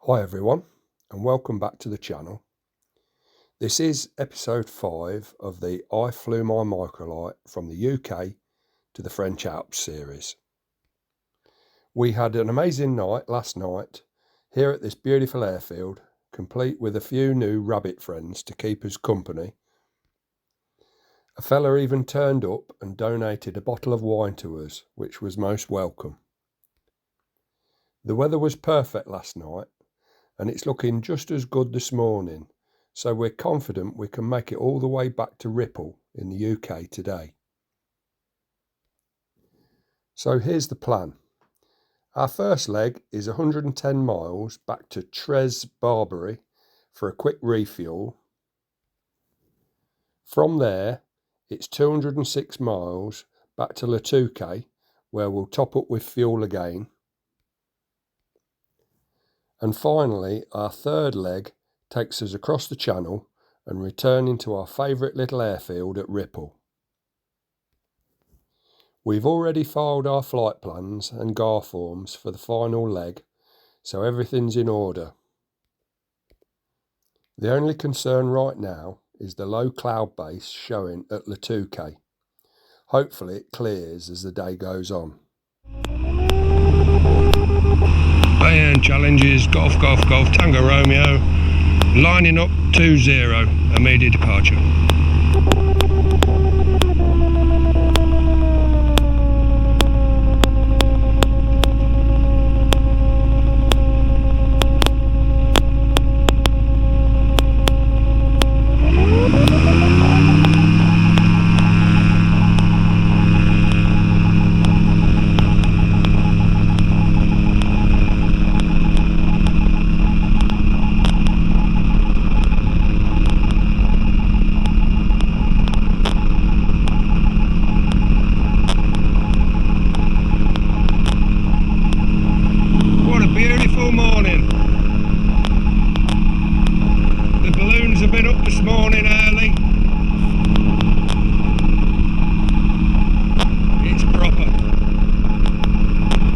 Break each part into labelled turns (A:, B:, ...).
A: Hi everyone, and welcome back to the channel. This is episode 5 of the I Flew My Microlight from the UK to the French Alps series. We had an amazing night last night here at this beautiful airfield, complete with a few new rabbit friends to keep us company. A fella even turned up and donated a bottle of wine to us, which was most welcome. The weather was perfect last night, and it's looking just as good this morning, so we're confident we can make it all the way back to Ripple in the UK today. So here's the plan. Our first leg is 110 miles back to Tres Barbary for a quick refuel. From there, it's 206 miles back to Le Touquet, where we'll top up with fuel again. And finally, our third leg takes us across the channel and returning to our favourite little airfield at Ripple. We've already filed our flight plans and GAR forms for the final leg, so everything's in order. The only concern right now is the low cloud base showing at Le Touquet. Hopefully it clears as the day goes on.
B: And challenges Golf Tango Romeo, lining up 2-0, immediate departure. Morning. The balloons have been up this morning early. It's proper.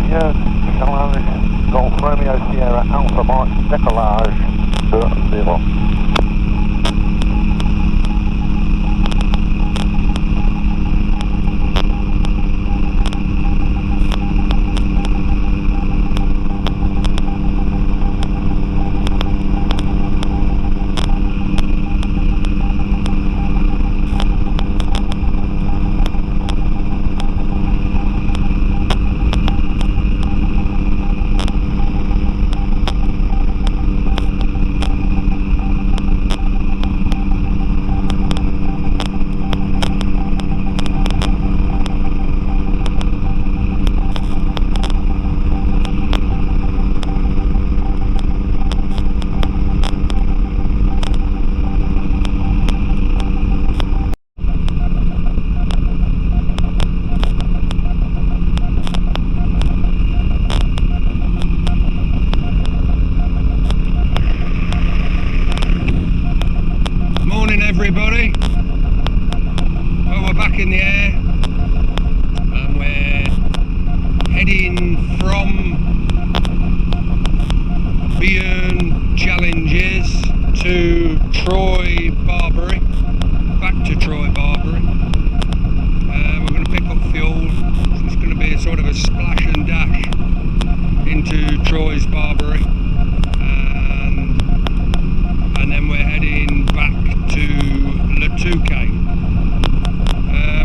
C: Yes, Solly'sicecream, Golf Romeo Sierra Alpha Mike Decollage 0.
B: Everybody, well, we're back in the air and we're heading from Björn Challenges to Troy Barbary, back to Troy Barbary. We're going to pick up fuel, so it's going to be a sort of a splash and dash into Troy's Barbary, and then we're heading back to Le Touquet.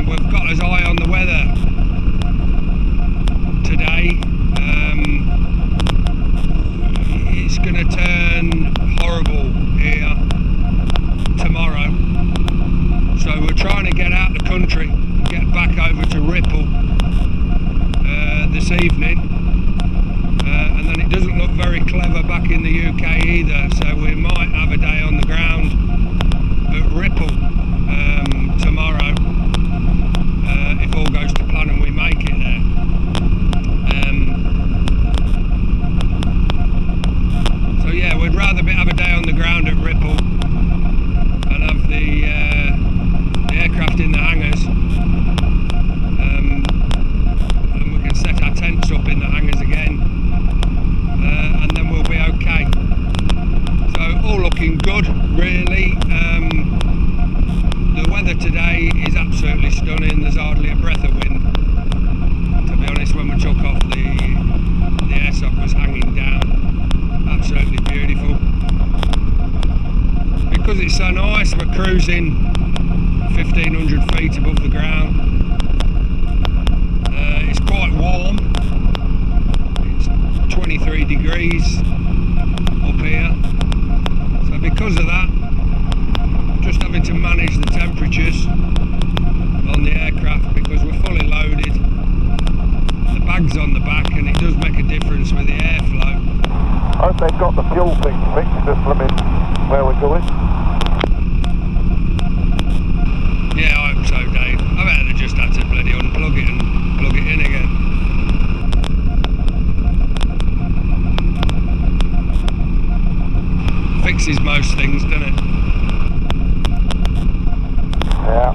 B: We've got his eye on the weather today. It's going to turn horrible here tomorrow, so we're trying to get out the country, get back over to Ripple this evening, and then it doesn't look very clever back in the UK either, so we might have a day on the ground at Ripple tomorrow, if all goes to plan and we make it there. So yeah, we'd rather have a day on the ground at Ripple and have the aircraft in the hangars, and we can set our tents up in the hangars again, and then we'll be okay. cruising 1500 feet above the ground. It's quite warm. It's 23 degrees up here. So because of that, just having to manage the temperatures on the aircraft because we're fully loaded. The bag's on the back and it does make a difference with the airflow.
C: I hope they've got the fuel thing fixed at where we're going.
B: Yeah, I hope so, Dave. I bet they just had to bloody unplug it and plug it in again. Fixes most things, doesn't it?
C: Yeah.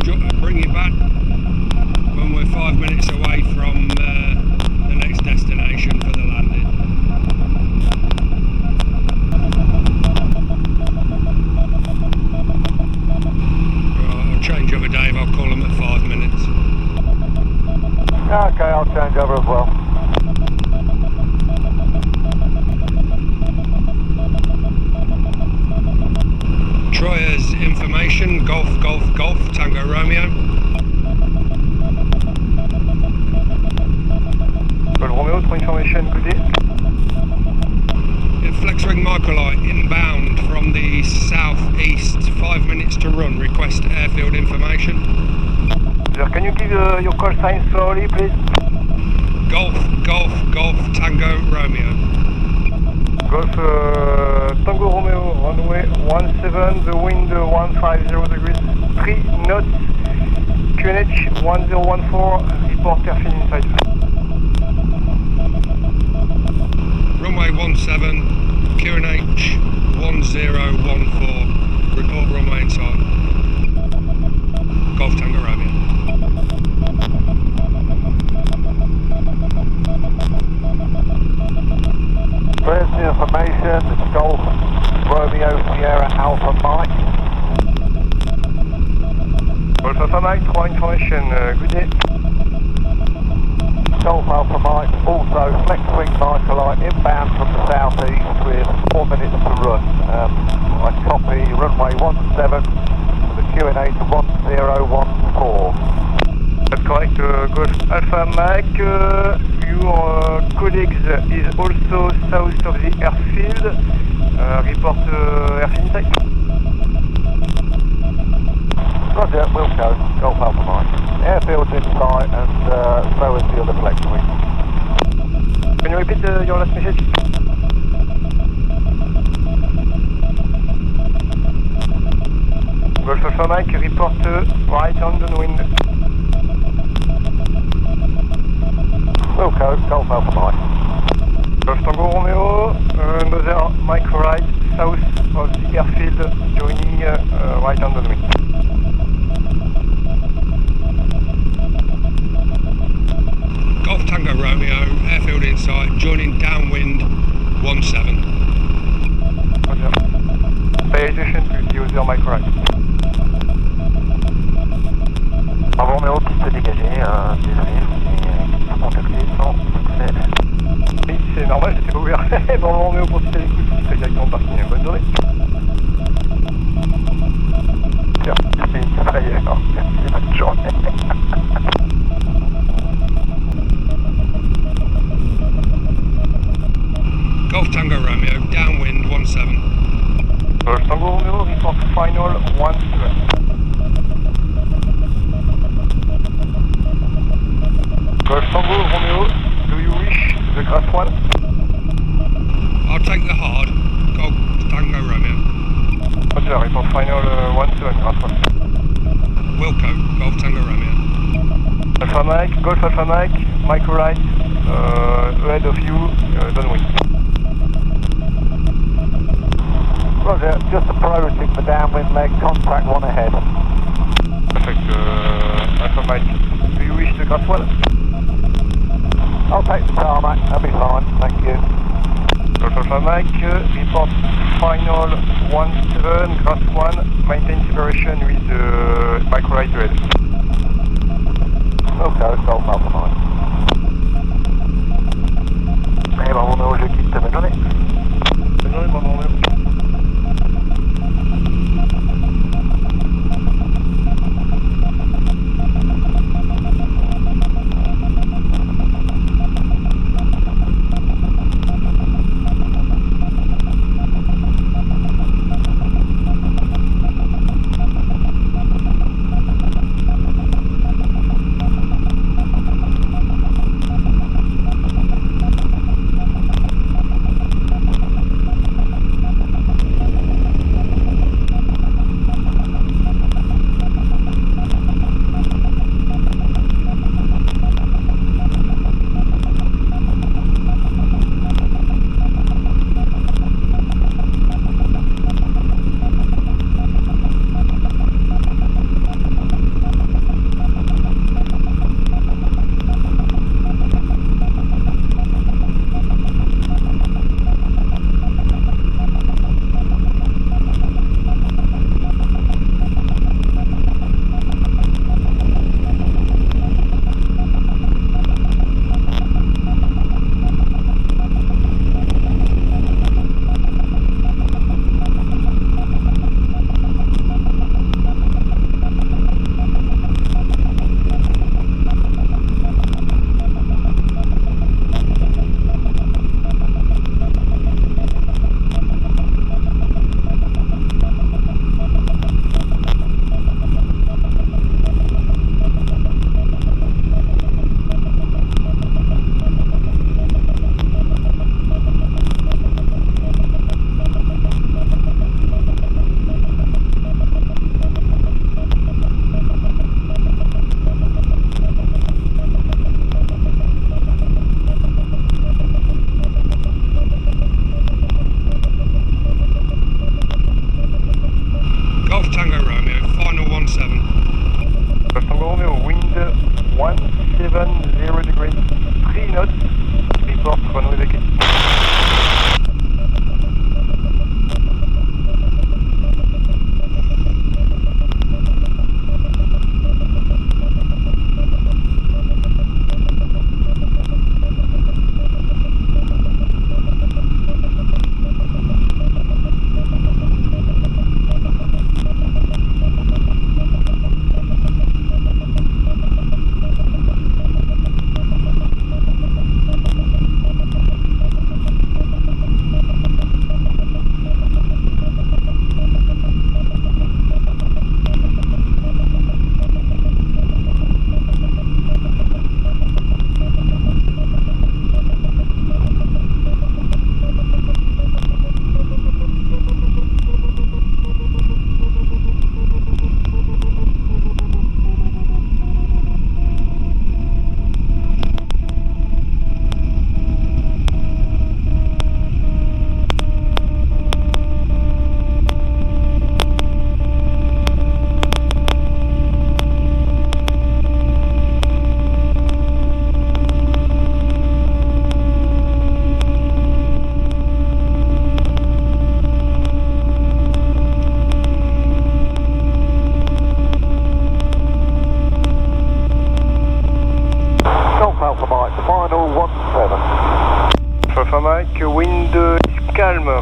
B: So bring you back when we're 5 minutes away from the next destination for the landing. Right, I'll change over, Dave. I'll call them at 5 minutes.
C: Yeah, okay, I'll change over as well.
B: Troyer's information, Golf, Golf, Golf, Tango Romeo.
C: Golf Romeo, for information, good day.
B: Yeah, Flexwing Microlight inbound from the southeast, 5 minutes to run, request airfield information.
C: Sir, can you give your call sign slowly, please?
B: Golf, Golf, Golf, Tango Romeo.
C: Golf Tango Romeo, runway 17, the wind 150 degrees, 3 knots, QNH 1014, report airfield inside.
B: Runway 17, QNH 1014, report runway inside. Golf Tango Romeo.
C: First information, it's Golf Romeo Sierra Alpha Mike. Golf Alpha Mike, 3 information, good day. Golf Alpha Mike, also Flexwing Microlight inbound from the southeast with 4 minutes to run. I copy runway 17 with the QNH 1014. That's correct, Golf Alpha Mike. Your colleague is also south of the airfield. Report airfield inside. Roger, we'll go. Golf Alpha Mike. Airfield's in sight and so is the other Flexwing. Can you repeat your last message? Golf Alpha Mike, report right on the wind. Wilco, Golf Alpha Mike. Golf Tango Romeo, another Microlight south of the airfield, joining right on the wind.
B: Golf Tango Romeo, airfield in sight, joining downwind 17.
C: Roger. Pay attention to the other Microlight. Bravo Romeo, piste dégagée, désolé, contacté sans succès. Oui, c'est normal, c'était pas ouvert. Bravo Romeo pour citer les coups, c'est directement parti. Bonne journée. Tiens, c'est une frayeur. Merci, bonne journée.
B: Golf Tango Romeo, downwind 17.
C: Golf Tango Romeo, report final 17. Golf Tango Romeo, do you wish the grass one?
B: I'll take the hard. Golf Tango Romeo.
C: Roger, report final 17, grass one.
B: Wilco, Golf Tango Romeo.
C: Alpha Mike, Golf Alpha Mike, Microlight, ahead of you, downwind. Roger, just approaching the downwind leg, contact one ahead. Perfect, Alpha Mike. Do you wish the grass one? I'll take the tarmac, that'll be fine, thank you. Golf Alpha Mike, report final 17, grass 1, maintain separation with Microlight ahead. Okay, Golf Alpha Mike.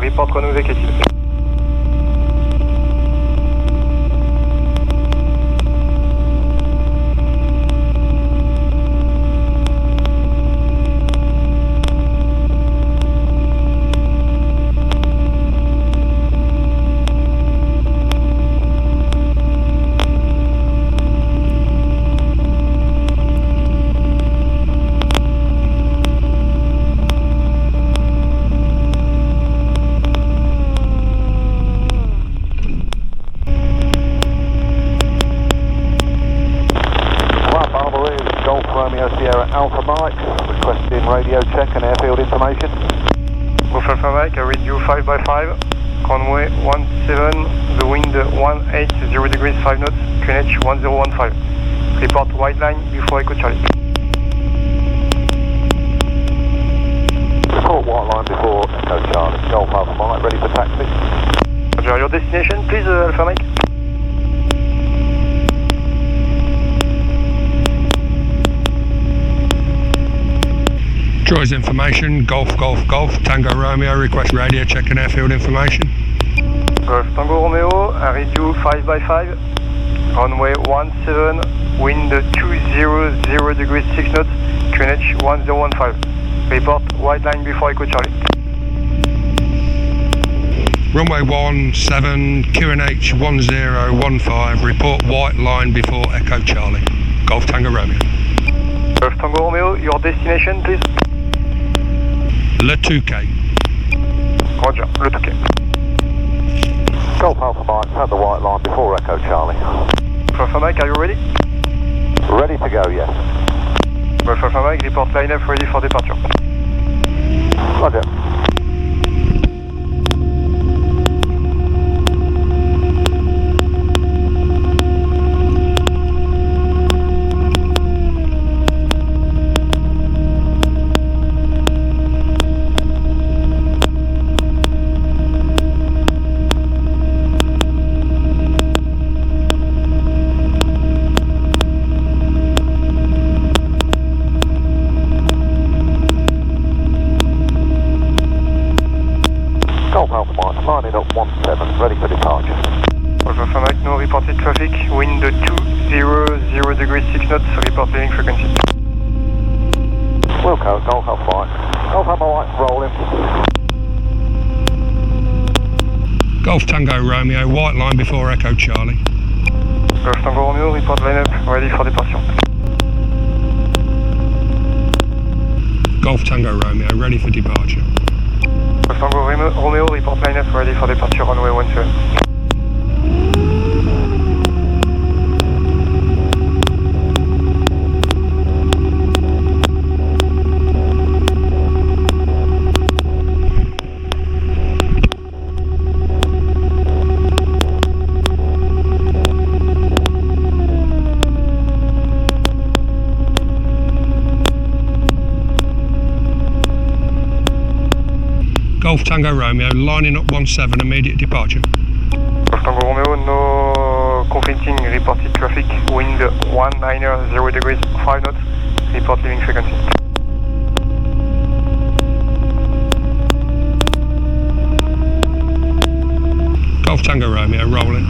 C: report Renault vacated. Alpha Mike, requesting radio check and airfield information.
D: Golf Alpha Mike, I read you 5 by 5, runway 17, the wind 180 degrees 5 knots, QNH 1015. Report white line before Echo Charlie.
C: Report white line before Echo Charlie. Golf Alpha Mike, ready for taxi.
D: Roger, your destination please, Alpha Mike.
B: Troy's information, Golf, Tango Romeo, request radio check and airfield information.
D: Golf Tango Romeo, I read you 5 by 5, runway 17, wind 200 degrees 6 knots, QNH 1015. Report white line before Echo Charlie.
B: Runway 17, QNH 1015, report white line before Echo Charlie. Golf Tango Romeo.
D: Golf Tango Romeo, your destination please.
B: Le Touquet.
D: Roger, Le Touquet.
C: Golf Alpha Mike, at the white line before Echo Charlie.
D: Golf Alpha Mike, are you ready?
C: Ready to go, yes.
D: Golf Alpha Mike, report line up ready for departure.
C: Roger. Golf Alpha Mike, lining up 17, ready for departure.
D: Golf Alpha Mike, no reported traffic, wind 200 degrees 6 knots, report leading frequency.
C: Wilco, Golf Alpha Mike. Golf Alpha Mike, rolling.
B: Golf Tango Romeo, white line before Echo Charlie.
D: Golf Tango Romeo, report line up ready for departure.
B: Golf Tango Romeo, ready for departure.
D: Golf Tango Romeo, report line up ready for departure, runway 17.
B: Golf Tango Romeo, lining up 17, immediate departure.
D: Golf Tango Romeo, no conflicting reported traffic, wind 190 degrees 5 knots, report leaving frequency.
B: Golf Tango Romeo, rolling.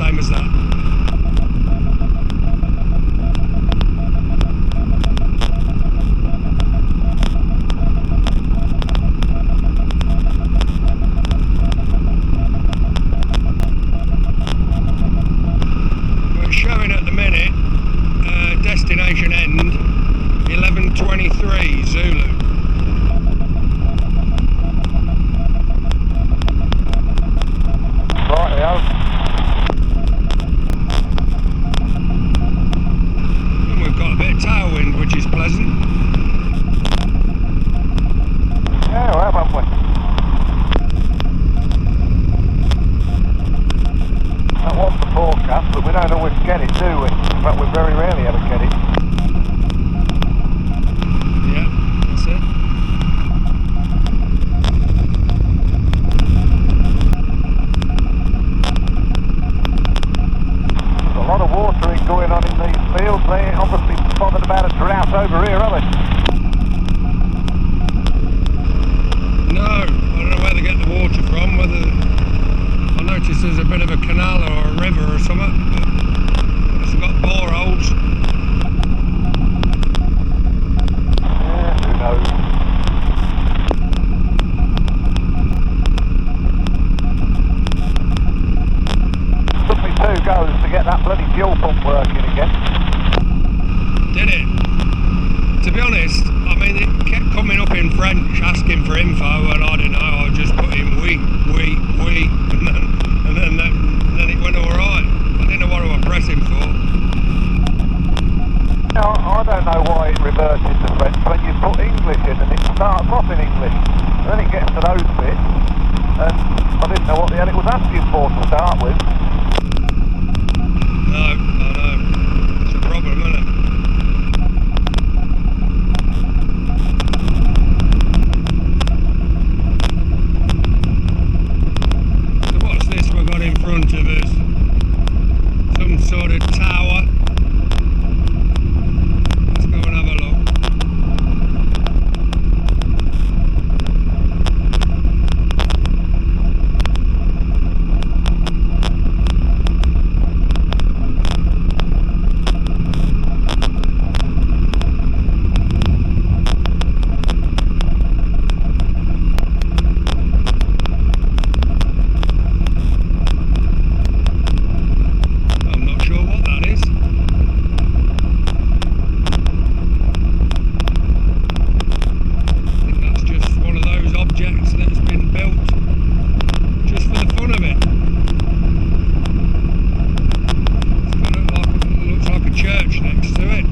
B: same as that. We're showing at the minute destination end 11:23 Zulu.
C: Rightio.
B: And we've got a bit of tailwind, which is pleasant.
C: Yeah, well, haven't we? That was the forecast, but we don't always get it, do we? In fact, we very rarely ever get it.
B: Yeah, that's it.
C: There's a lot of watering going on in these fields. They ain't obviously bothered about a drought over here, are they?
B: No, I don't know where they get the water from, whether... I noticed there's a bit of a canal or a river or something, but it's got boreholes.
C: Yeah, who knows? Took me 2 goes to get that bloody fuel pump working again.
B: Did it? To be honest, I mean, it kept coming up in French asking for info, and I don't know, I just put in oui, and then it went alright. I didn't know what I was pressing for.
C: Now, I don't know why it reverses to French when you put English in and it starts off in English. And then it gets to those bits, and I didn't know what the hell it was asking for to start with.
B: No, I know. It's a problem, isn't it? So what's this we've got in front of us? Some sort of tower. Let's go and have a look. I'm not sure what that is. I think that's just one of those objects that's been built just for the fun of it. It's got looks like a church next to it.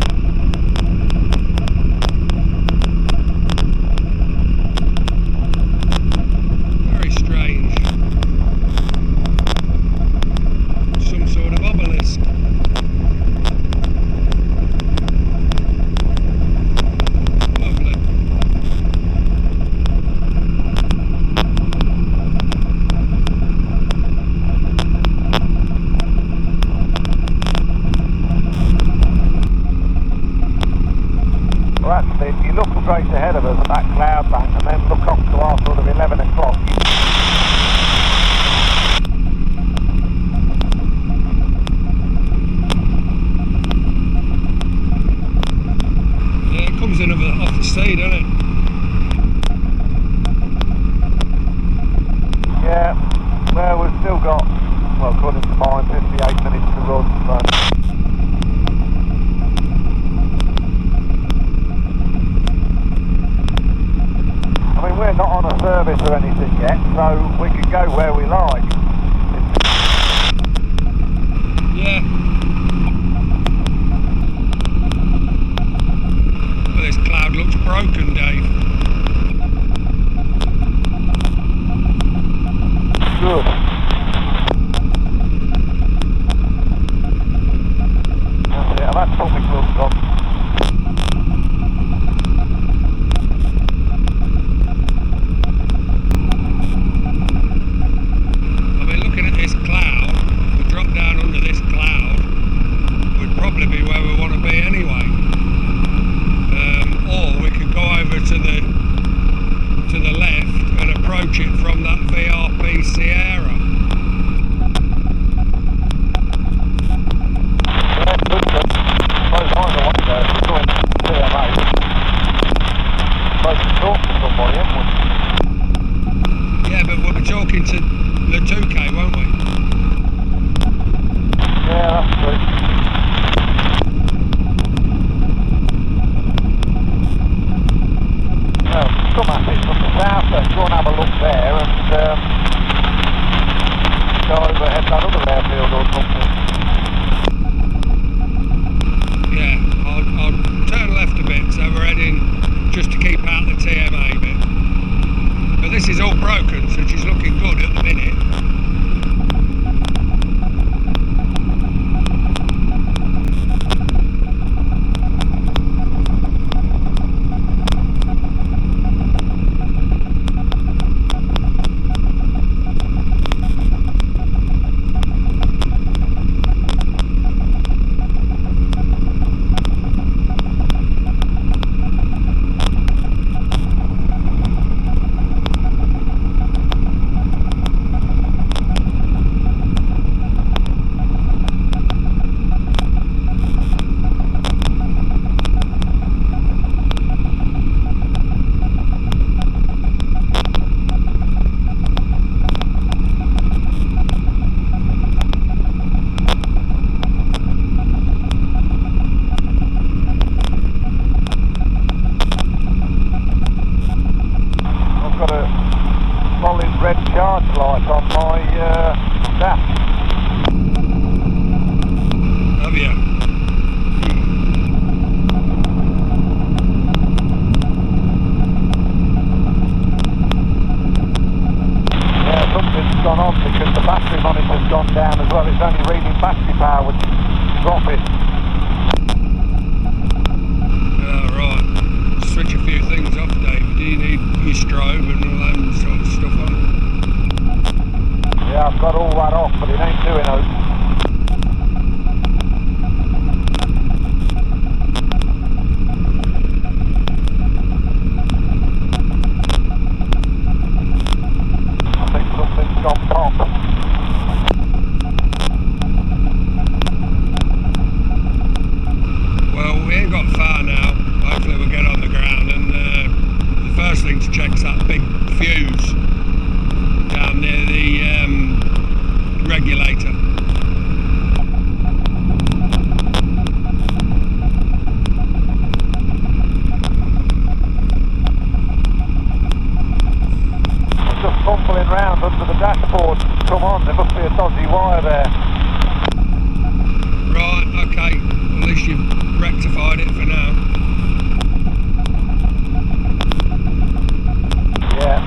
B: Very strange. Some sort of obelisk. Lovely.
C: Well, actually, if you look straight ahead of us at that cloud bank and then look up to our sort of 11 o'clock,
B: Yeah, it comes in off the sea, doesn't it?
C: yeah, well, we've still got, well, according to mine, 58 minutes to run, so... battery power would drop it.
B: Right. Switch a few things off, David. Do you need your strobe and all that sort of stuff on?
C: Yeah, I've got all that off, but it ain't doing those. I think something's gone pop.
B: Well, we ain't got far now. Hopefully we'll get on the ground, and the first thing to check is that big fuse down near the regulator.
C: It's just fumbling round under the dashboard. Come on, there must be a dodgy wire there.
B: Right, okay. At least you've rectified it for now.
C: Yeah.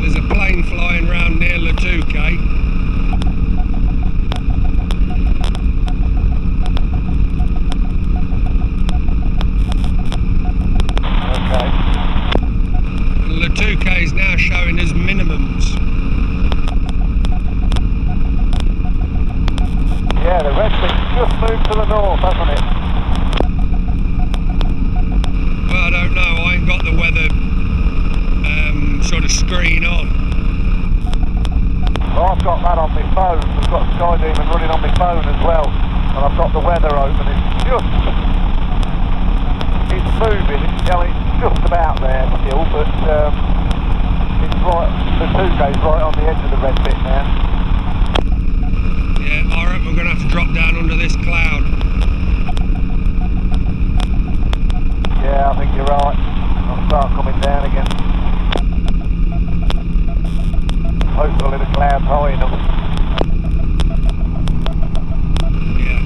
B: There's a plane flying round near Latuke.
C: Okay.
B: Latuke is now showing as minimums.
C: Yeah, the red thing's just moved to the north, hasn't it?
B: Well, I don't know. I ain't got the weather sort of screen on.
C: Well, I've got that on my phone. I've got Sky Demon running on my phone as well. And I've got the weather open. It's moving. It's just about there still, but it's right, the Tuke's right on the edge of the red bit now.
B: Yeah, I reckon we're going to have to drop down under this cloud.
C: Yeah, I think you're right. I'll start coming down again. Hopefully the cloud's high enough.
B: Yeah.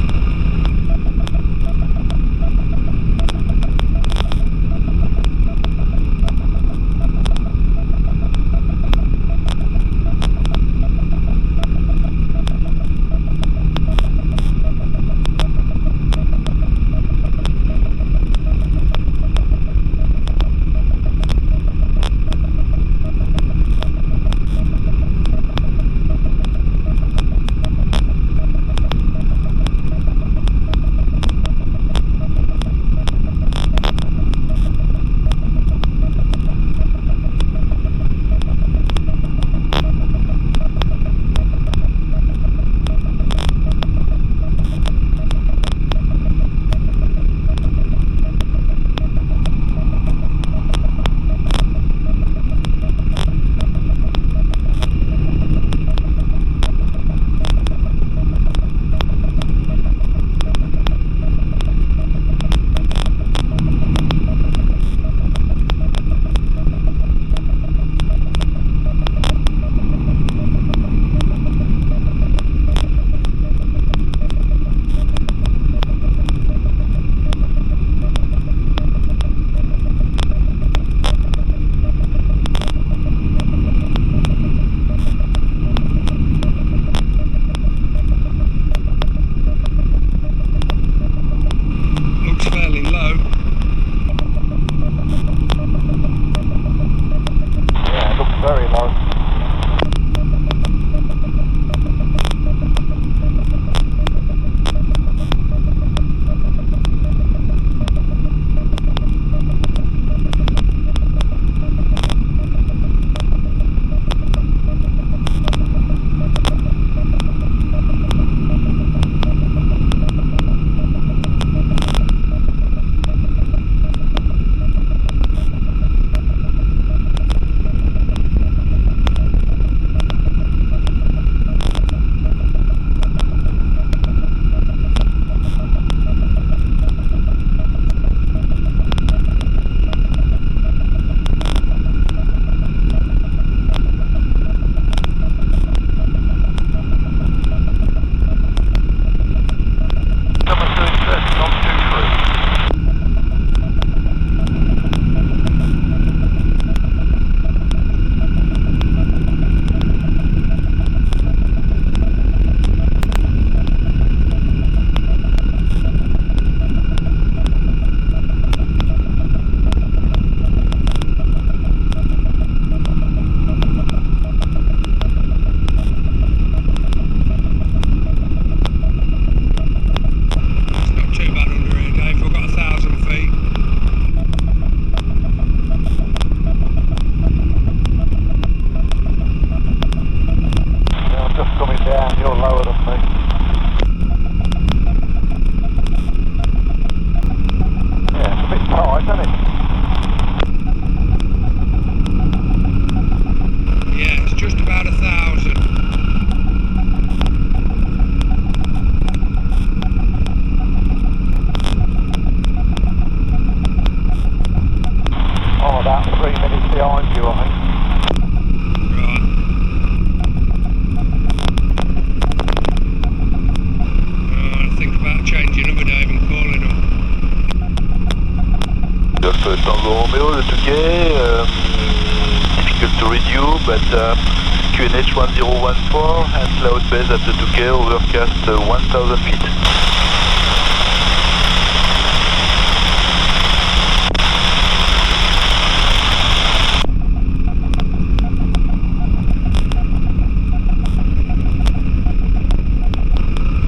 E: QNH 1014 and cloud base at the 2K, overcast 1000 feet.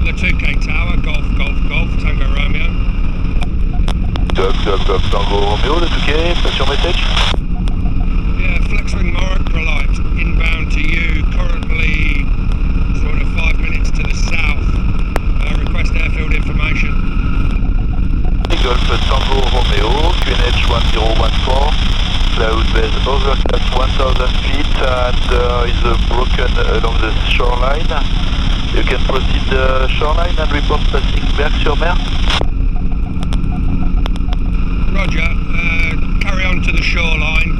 B: The 2K tower, Golf, Tango Romeo.
E: Top, Tango Romeo, the 2K, pass your message.
B: Yeah, Flexwing Microlight inbound to you, currently sort of 5 minutes to the south. Request airfield information.
E: Golf Tango Romeo, QNH 1014, cloud base overcast 1000 feet and is broken along the shoreline. You can proceed the shoreline and report passing Berck-sur-Mer.
B: Roger, carry on to the shoreline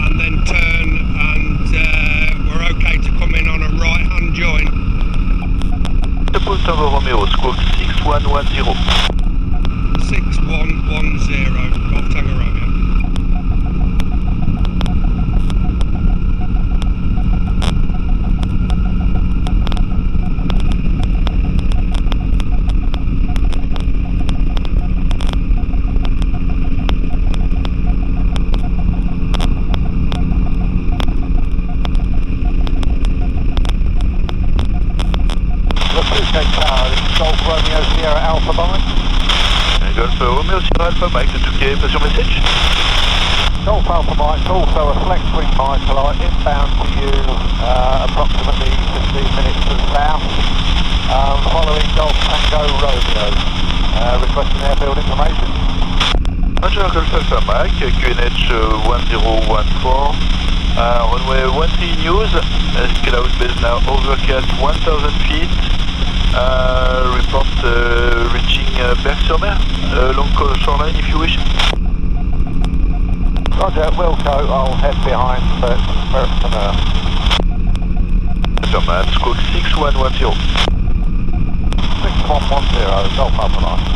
B: and then turn, and we're okay to come in on a right hand join.
E: Double Tango Romeo, squawk 6110.
B: 6110, Golf Tango Romeo.
C: Golf Romeo Sierra Alpha Mike.
E: Golf Romeo Sierra Alpha Mike, the 2K, pass your message.
C: Golf Alpha Mike, also a Flexwing Microlight inbound to you approximately 15 minutes to the south. Following Golf Tango Romeo. Requesting airfield information.
E: Roger, Golf Alpha Mike, QNH 1014. Runway 13 news, cloud base now overcast 1000 feet. Report reaching Berck-sur-Mer, long shoreline if you wish.
C: Roger, Wilco, I'll head behind Berck-sur-Mer.
E: Berck-sur-Mer, squawk 6110.
C: 6110, Golf Alpha Mike.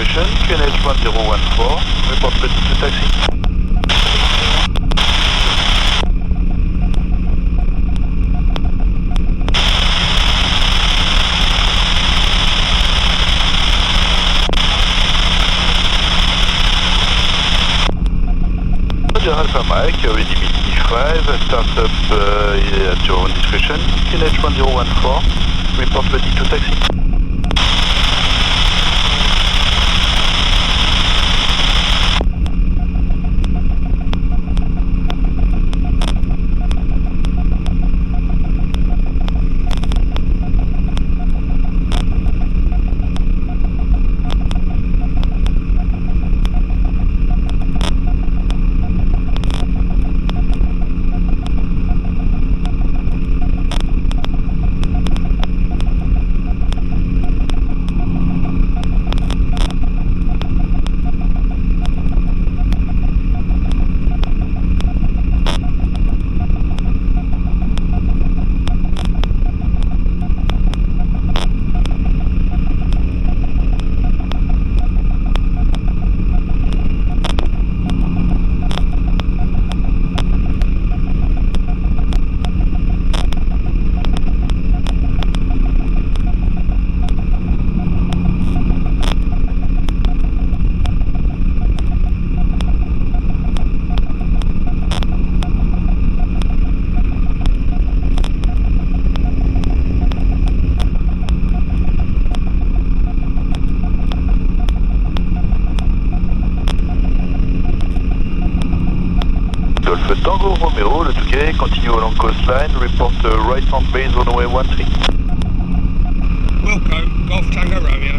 E: discretion, QNH 1014, report ready to taxi. Alpha Mike, visibility 5, start up at your own discretion, QNH 1014, report ready to taxi. Tango Romeo, le Touquet, continue along coastline, report right on base runway 13.
B: Wilco, Golf Tango Romeo.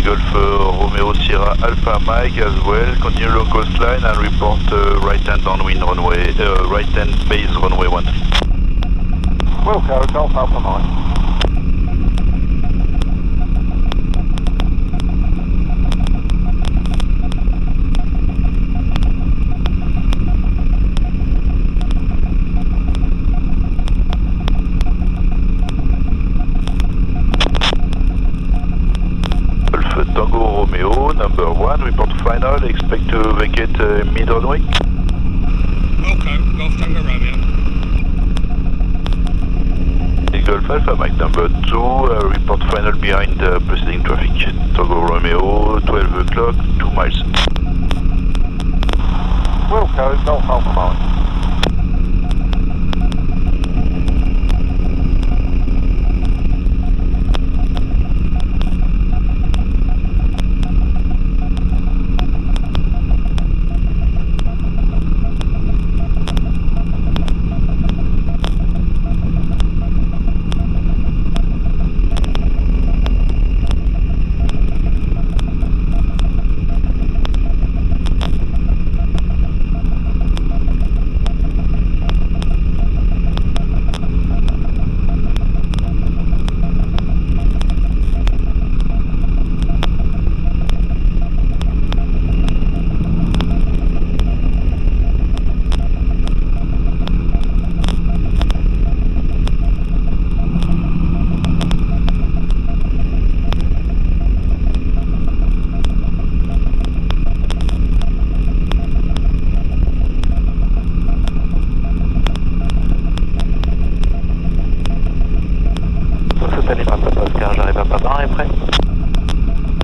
E: Golf Romeo Sierra Alpha Mike as well, continue along coastline and report right hand downwind runway, right hand base runway 13.
C: Wilco, Golf Alpha Mike.
E: Tango Romeo, number 1, report final, expect to vacate mid-runway.
B: Wilco, Golf Tango Romeo.
E: Golf Alpha Mike, number 2, report final behind preceding traffic. Tango Romeo, 12 o'clock, 2 miles.
C: Wilco, Golf Alpha Mike.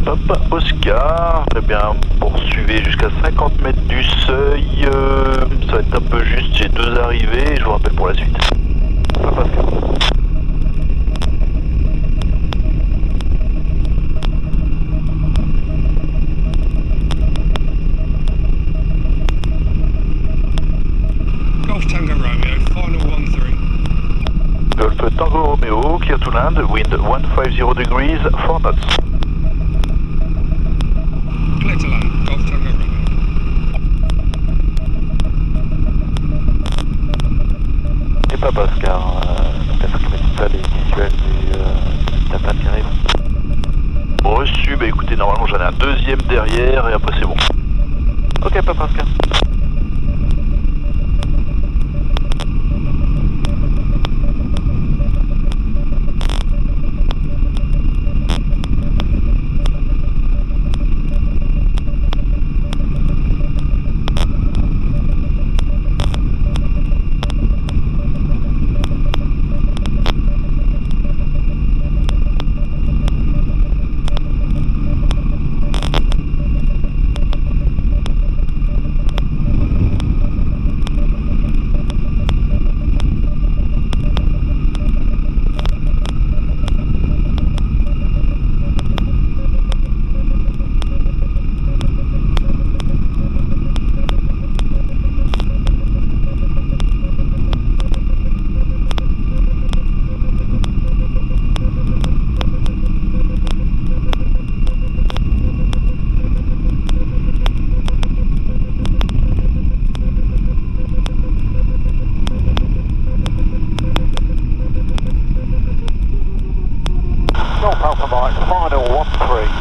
E: Papa Oscar, eh bien poursuivez jusqu'à 50 mètres du seuil, ça va être un peu juste, j'ai 2 arrivées, je vous rappelle pour la suite. Papa Oscar.
B: Golf Tango Romeo, final 13.
E: Golf Tango Romeo, clear to land, wind 150 degrees, 4 knots.
B: Clear to land, Golf Tango Romeo.
E: Et Papa Oscar, peut-être que ça les visuels du Tata qui arrive. Reçu, bah écoutez, normalement j'en ai un deuxième derrière et après c'est bon. Ok Papa Oscar.
C: final 13.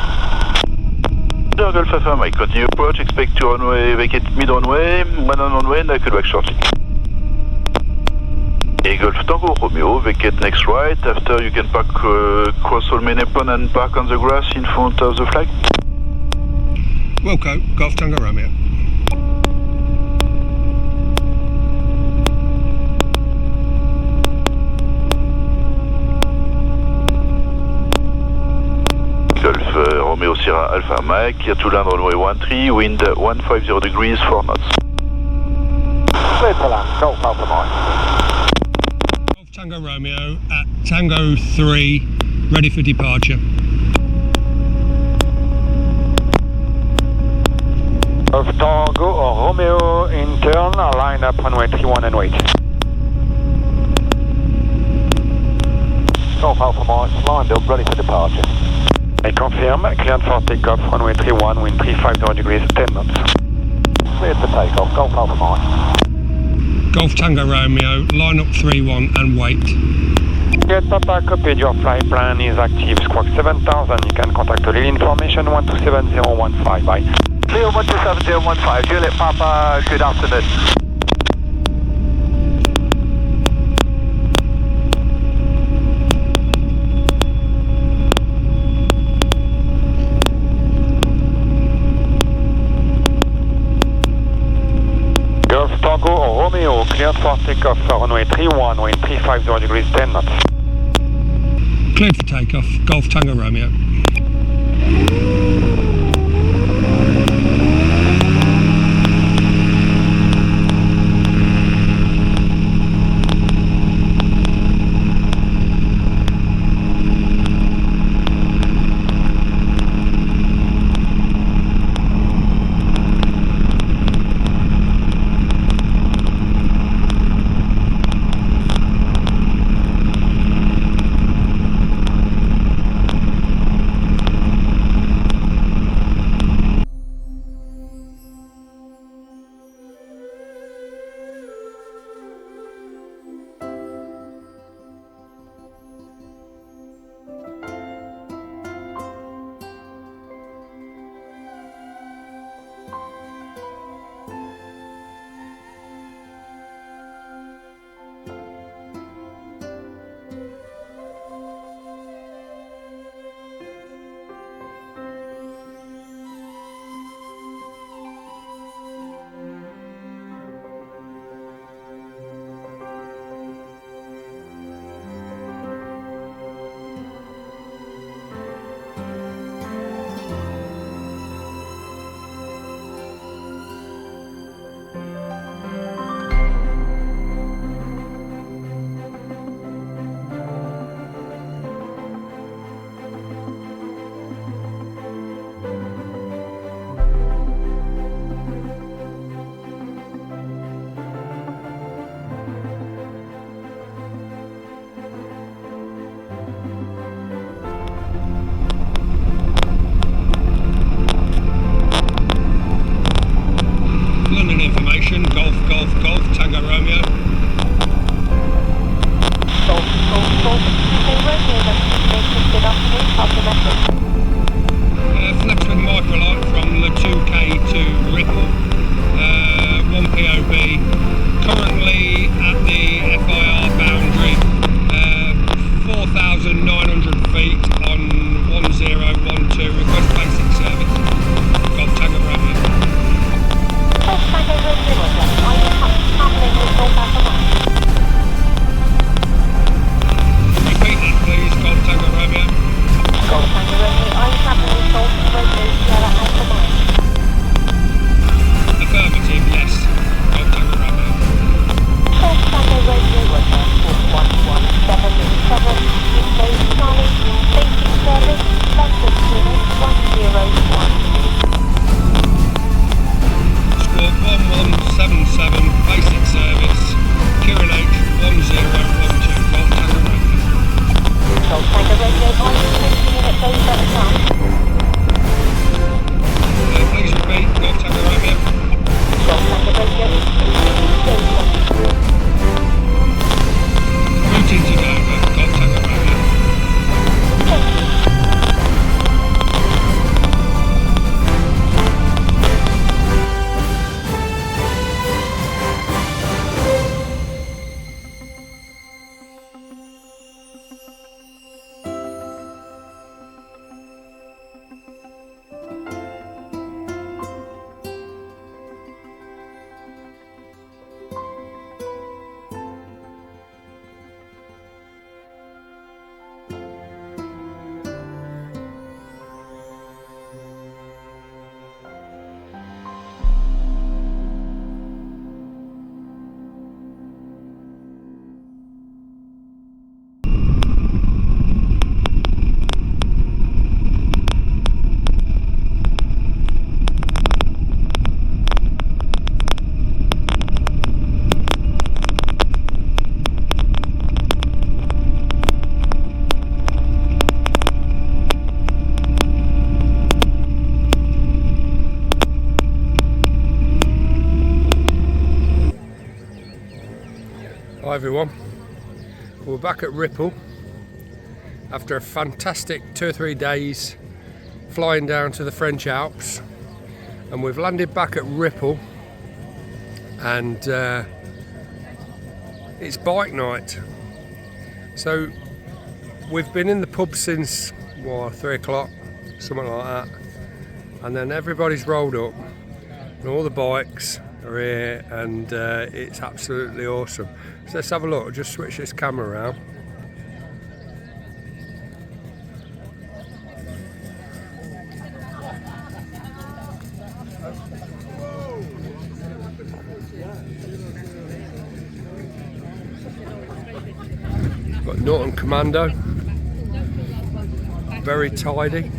E: Golf FM, I continue approach, expect to runway, vacate mid-runway, when on runway, and I could back shortly. Golf Tango Romeo, vacate next right, after you can park cross all main apron and park on the grass in front of the flag.
B: Wilco, Golf Tango Romeo.
E: Golf Romeo Sierra Alpha Mike, clear to land runway 13, wind 150 degrees, 4 knots.
C: Clear to land, Golf Alpha Mike.
B: Golf Tango Romeo at Tango 3, ready for departure.
C: Golf Tango Romeo in turn, line up runway 31 and wait. Golf Alpha Mike, lined up, ready for departure. I confirm, cleared for takeoff, runway 31, wind 350 degrees, 10 knots. Cleared for takeoff, Golf Alpha Mike.
B: Golf Tango Romeo, line up 3-1 and wait.
C: Get Papa, copied, your flight plan is active, squawk 7000, you can contact the lead information 127015, bye.
E: Leo 127015, Juliet Papa, good afternoon.
C: Golf Tango Romeo, cleared for takeoff, runway 31, wind 350 degrees, 10 knots.
B: Cleared for takeoff, Golf Tango Romeo. Hi everyone, we're back at Ripple after a fantastic 2 or 3 days flying down to the French Alps, and we've landed back at Ripple, and it's bike night. So we've been in the pub since 3 o'clock, something like that, and then everybody's rolled up and all the bikes are here, and it's absolutely awesome. So let's have a look. I'll just switch this camera around. Got Norton Commando, very tidy.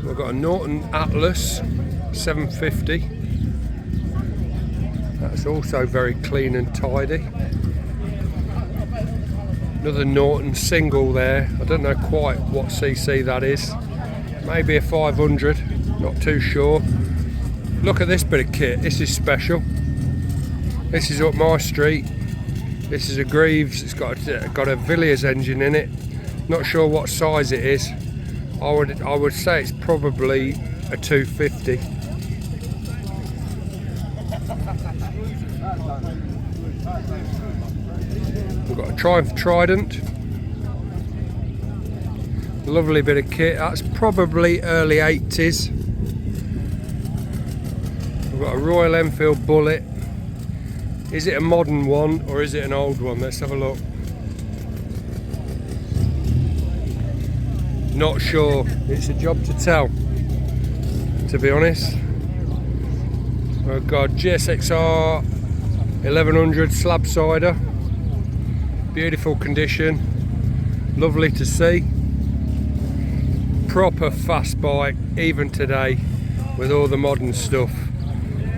B: We've got a Norton Atlas 750. That's also very clean and tidy. Another Norton single there. I don't know quite what cc that is. Maybe a 500, not too sure. Look at this bit of kit. This is special. This is up my street. This is a Greaves. It's got a Villiers engine in it. Not sure what size it is. I would say it's probably a 250. We've got a Triumph Trident. Lovely bit of kit. That's probably early 80s. We've got a Royal Enfield Bullet. Is it a modern one or is it an old one? Let's have a look. Not sure. It's a job to tell, to be honest. We've got GSXR 1100 slab sider. Beautiful condition. Lovely to see. Proper fast bike, even today, with all the modern stuff.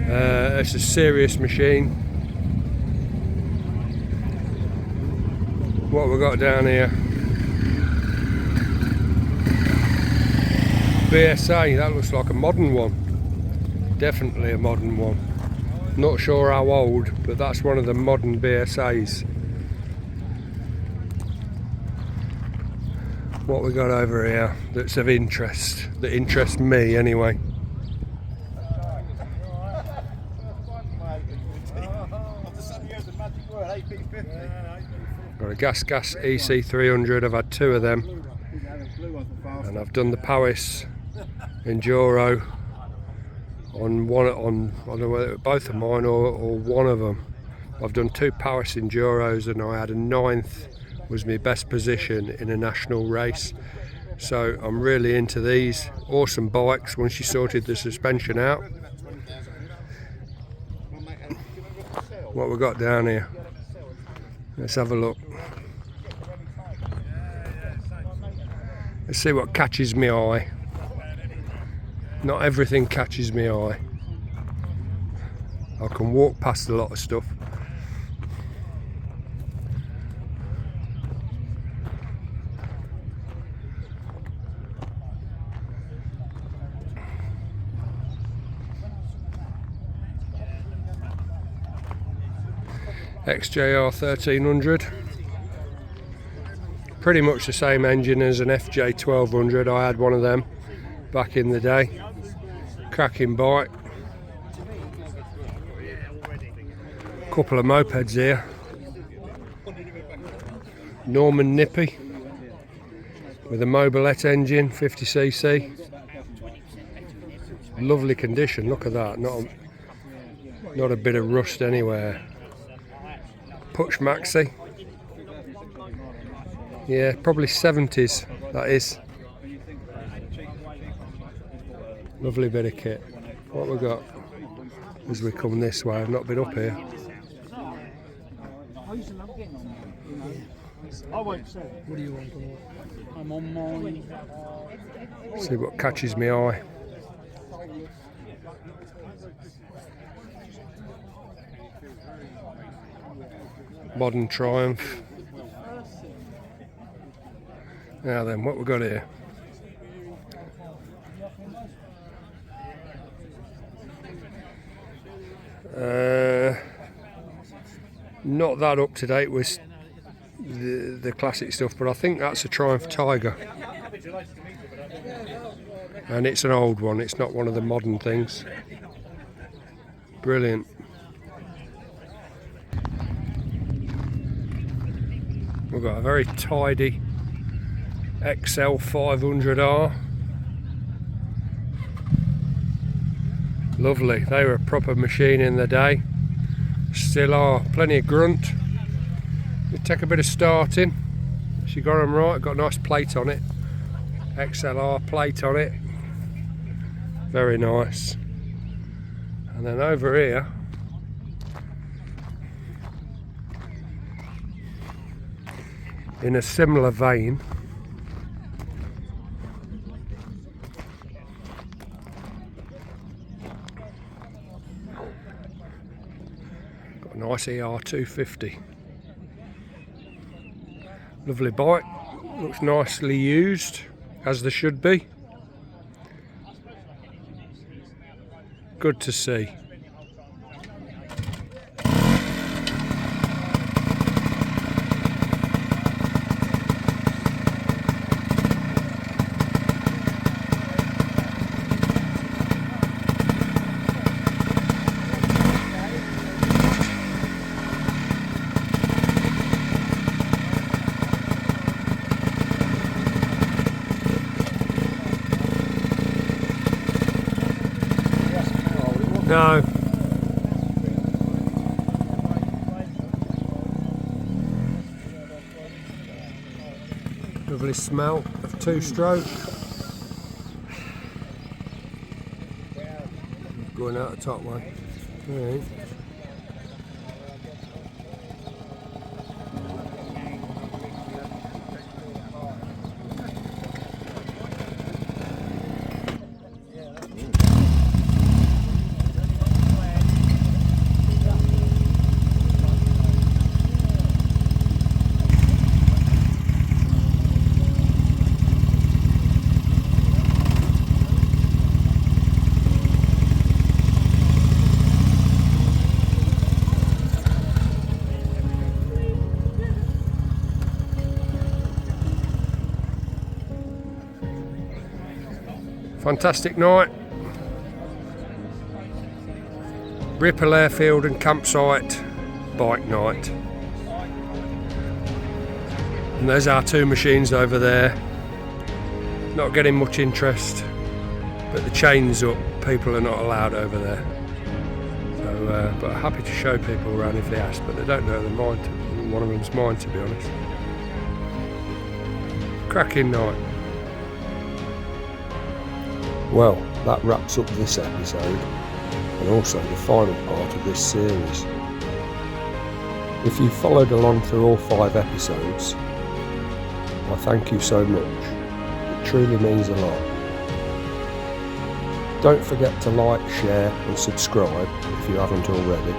B: It's a serious machine. What we got down here? BSA, that looks like a modern one. Definitely a modern one. Not sure how old, but that's one of the modern BSAs. What we got over here that's of interest, that interests me anyway. Got a Gas EC300, I've had 2 of them. And I've done the Powys Enduro on I don't know whether both of mine or one of them. I've done 2 Powys Enduros, and I had a 9th, was my best position in a national race. So I'm really into these. Awesome bikes once you sorted the suspension out. What we got down here? Let's have a look. Let's see what catches my eye. Not everything catches my eye. I can walk past a lot of stuff. XJR 1300. Pretty much the same engine as an FJ 1200. I had one of them back in the day. Cracking bike. Couple of mopeds here. Norman Nippy with a Mobilette engine, 50cc. Lovely condition. Look at that. Not a bit of rust anywhere. Puch Maxi. Yeah, probably 70s, that is. Lovely bit of kit. What we got as we come this way? I've not been up here.
F: What do you want? I'm on mine.
B: See what catches my eye. Modern Triumph. Now then, what we got here? Not that up to date with the classic stuff, but I think that's a Triumph Tiger. And it's an old one, it's not one of the modern things. Brilliant. We've got a very tidy XL 500R. Lovely, they were a proper machine in the day. Still are, plenty of grunt. You take a bit of starting. She got them right, got a nice plate on it. XLR plate on it. Very nice. And then over here, in a similar vein, got a nice ER250. Lovely bike, looks nicely used, as there should be. Good to see. No. Lovely smell of two-stroke. Going out the top one. Right. Fantastic night. Ripple Airfield and campsite bike night. And there's our two machines over there. Not getting much interest, but the chain's up. People are not allowed over there. So, but happy to show people around if they ask, but they don't know the mine. One of them's mine, to be honest. Cracking night.
A: Well, that wraps up this episode, and also the final part of this series. If you followed along through all 5 episodes, I thank you so much. It truly means a lot. Don't forget to like, share and subscribe if you haven't already.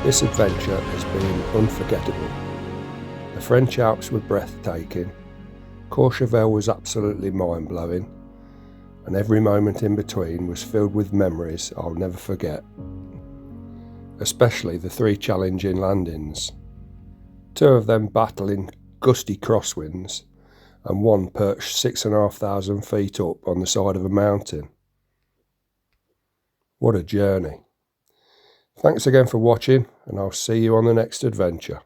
A: This adventure has been unforgettable. The French Alps were breathtaking, Courchevel was absolutely mind-blowing, and every moment in between was filled with memories I'll never forget. Especially the 3 challenging landings, 2 of them battling gusty crosswinds, and one perched 6,500 feet up on the side of a mountain. What a journey. Thanks again for watching, and I'll see you on the next adventure.